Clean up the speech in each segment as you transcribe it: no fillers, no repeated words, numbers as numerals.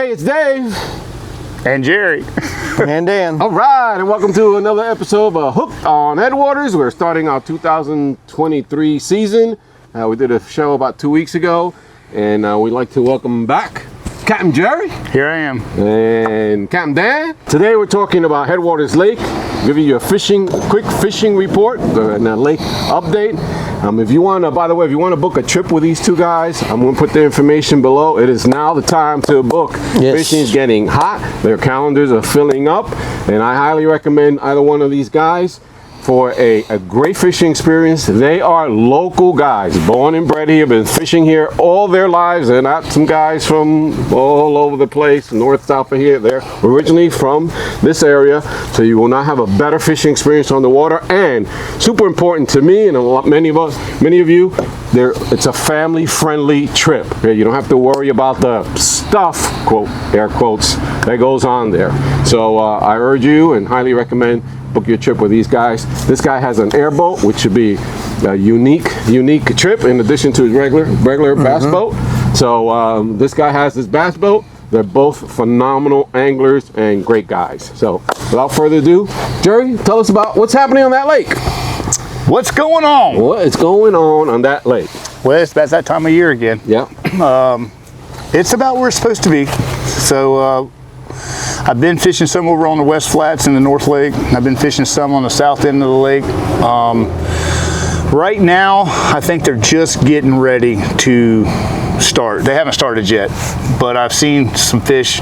Hey, it's Dave. And Jerry. And Dan. All right, and welcome to another episode of Hooked on Headwaters. We're starting our 2023 season. We did a show about 2 weeks ago, and we'd like to welcome back Captain Jerry. Here I am. And Captain Dan. Today we're talking about Headwaters Lake, giving you a quick fishing report, and a lake update. If you want to, by the way, if you want to book a trip with these two guys, I'm going to put the information below. It is now the time to book. Yes. Fishing is getting hot. Their calendars are filling up, and I highly recommend either one of these guys for a great fishing experience. They are local guys, born and bred here, been fishing here all their lives. They're not some guys from all over the place, north, south of here. They're originally from this area, so you will not have a better fishing experience on the water. And super important to me and many of you, it's a family-friendly trip. Okay? You don't have to worry about the stuff, quote, air quotes, that goes on there. So I urge you and highly recommend book your trip with these guys. This guy has an airboat, which should be a unique trip in addition to his regular bass boat. So this guy has this bass boat. They're both phenomenal anglers and great guys. So without further ado, Jerry, tell us about what's happening on that lake. What's going on? What is going on that lake? Well, it's about that time of year again. Yeah. It's about where it's supposed to be. So I've been fishing some over on the West Flats in the North Lake. I've been fishing some on the south end of the lake. Right now, I think they're just getting ready to start. They haven't started yet, but I've seen some fish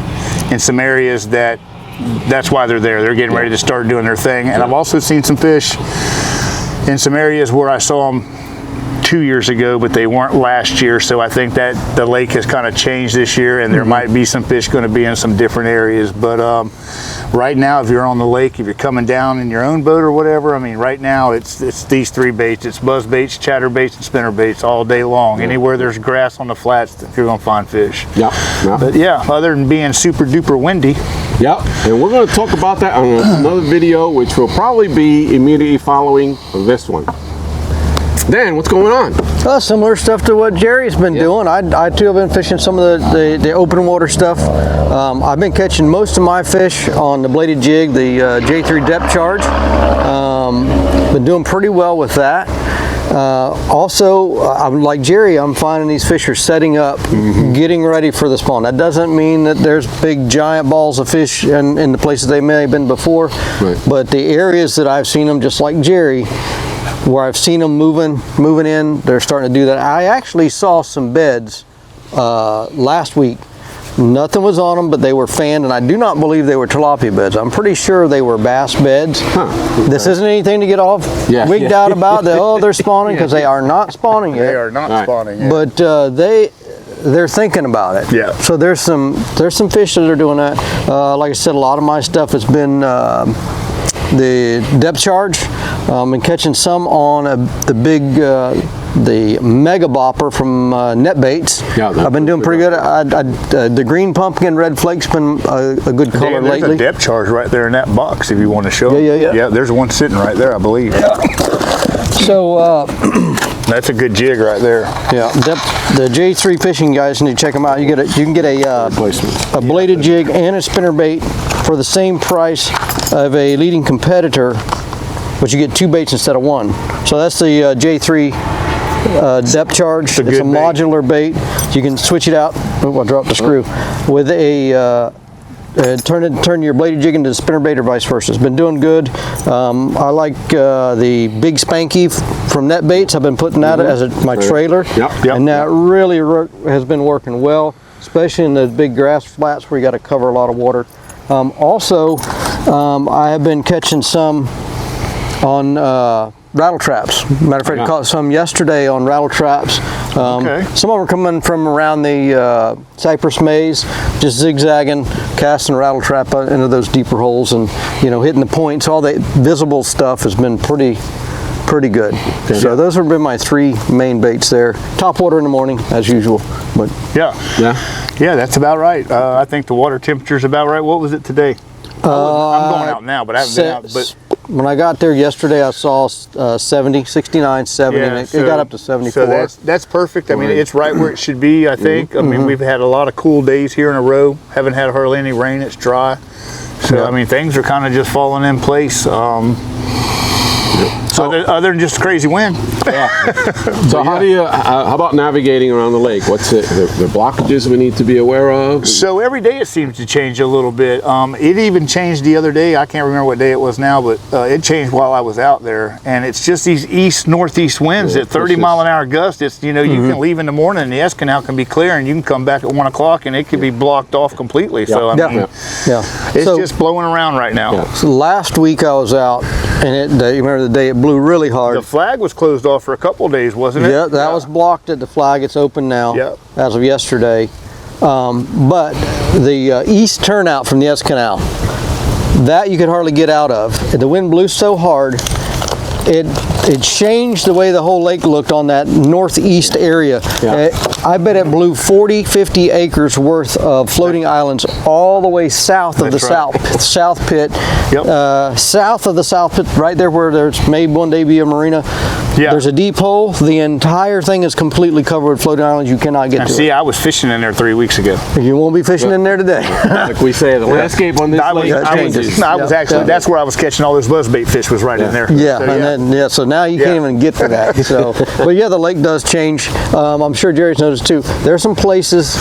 in some areas that's why they're there. They're getting ready to start doing their thing. And I've also seen some fish in some areas where I saw them 2 years ago, but they weren't last year. So I think that the lake has kind of changed this year, and there might be some fish going to be in some different areas. But right now, if you're on the lake, if you're coming down in your own boat or whatever, I mean, right now it's these three baits. It's buzz baits, chatter baits, and spinner baits all day long. Anywhere there's grass on the flats, you're going to find fish. Yeah. But yeah, other than being super duper windy. Yep, and we're going to talk about that on another video, which will probably be immediately following this one. Dan, what's going on? Similar stuff to what Jerry's been doing. I too have been fishing some of the open water stuff. I've been catching most of my fish on the bladed jig, the J3 depth charge. Been doing pretty well with that. Also, I'm like Jerry, I'm finding these fish are setting up, getting ready for the spawn. That doesn't mean that there's big giant balls of fish in the places they may have been before, but the areas that I've seen them, just like Jerry, where I've seen them moving in, they're starting to do that. I actually saw some beds last week. Nothing was on them, but they were fanned, and I do not believe they were tilapia beds. I'm pretty sure they were bass beds. Okay. This isn't anything to get all wigged out about. They're spawning, because they are not spawning yet. They are not spawning yet. But they're thinking about it. Yeah. So there's some fish that are doing that. Like I said, a lot of my stuff has been the depth charge. And catching some on the big, the mega bopper from Net Baits. Yeah, I've been doing pretty good. The green pumpkin, red flake's been a good color lately. There's a depth charge right there in that box if you want to show. Yeah, there's one sitting right there, I believe. Yeah. So that's a good jig right there. Yeah, the J3 fishing guys need to check them out. You can get a bladed jig and a spinner bait for the same price of a leading competitor, but you get two baits instead of one. So that's the J3 depth charge. It's a modular bait. You can switch it out. Oh, I dropped the screw. With a turn your bladed jig into the spinner bait or vice versa. It's been doing good. I like the big Spanky from Net Baits. I've been putting that as my trailer, and that really has been working well, especially in the big grass flats where you got to cover a lot of water. Also, I have been catching some on rattle traps. Matter of fact, I caught some yesterday on rattle traps. Some of them are coming from around the cypress maze, just zigzagging, casting a rattle trap into those deeper holes, and hitting the points. All the visible stuff has been pretty good. So those have been my three main baits there. Top water in the morning, as usual. But yeah, that's about right. I think the water temperature's about right. What was it today? I'm going out now, but I haven't been out. But when I got there yesterday, I saw 70, 69, 70, and it got up to 74. So that's perfect. I mean, it's right where it should be, I think. I mean, we've had a lot of cool days here in a row. Haven't had hardly any rain. It's dry. So, I mean, things are kind of just falling in place. So other than just a crazy wind. So how about navigating around the lake? What's the blockages we need to be aware of? So every day it seems to change a little bit. It even changed the other day. I can't remember what day it was now, but it changed while I was out there. And it's just these northeast winds at 30-mile-an-hour gusts. It's, you know, you can leave in the morning and the S Canal can be clear, and you can come back at 1 o'clock and it can be blocked off completely. So I mean, it's just blowing around right now. So last week I was out, and you remember the day it blew really hard. The flag was closed off for a couple of days, wasn't it? Yeah, that was blocked at the flag. It's open now as of yesterday. But the east turnout from the S Canal, that you could hardly get out of. The wind blew so hard, it changed the way the whole lake looked on that northeast area. I bet it blew 40, 50 acres worth of floating islands all the way south of the south pit. South of the south pit, right there where there's may one day be a marina. There's a deep hole. The entire thing is completely covered with floating islands. You cannot get to it. See, I was fishing in there 3 weeks ago. You won't be fishing in there today. Like we say, the landscape on this lake changes. I was actually, that's where I was catching all those buzzbait fish, was right in there. So now you can't even get to that. So, but yeah, the lake does change. I'm sure Jerry's noticed too. There's some places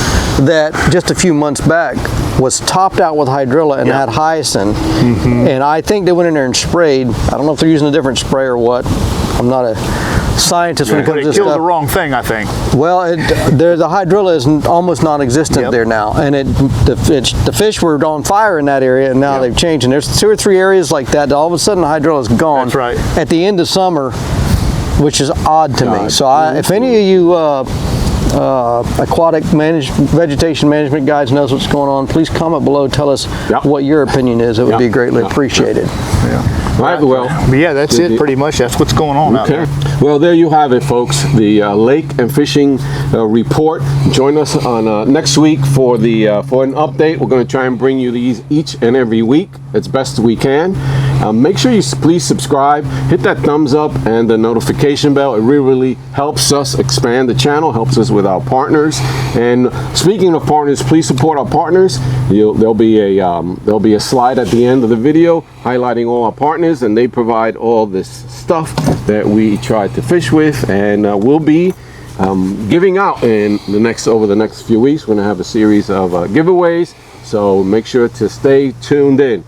that just a few months back was topped out with hydrilla and had hyacinth, and I think they went in there and sprayed. I don't know if they're using a different spray or what. I'm not a scientist when it comes to this stuff. It killed stuff. the wrong thing, I think. Well, the hydrilla is almost non-existent there now, and the fish were on fire in that area, and now they've changed. And there's 2 or 3 areas like that. All of a sudden, the hydrilla is gone. That's right. At the end of summer, which is odd to me. So if any of you aquatic vegetation management guys knows what's going on, please comment below. Tell us what your opinion is. It would be greatly appreciated. All right, well, but yeah, that's it pretty much. That's what's going on out there. Well, there you have it, folks. The lake and fishing report. Join us on next week for an update. We're going to try and bring you these each and every week as best we can. Make sure you please subscribe, hit that thumbs up and the notification bell. It really helps us expand the channel, helps us with our partners. And speaking of partners, please support our partners. There'll be a slide at the end of the video highlighting all our partners, and they provide all this stuff that we try to fish with, and we'll be giving out over the next few weeks. We're going to have a series of giveaways, so make sure to stay tuned in.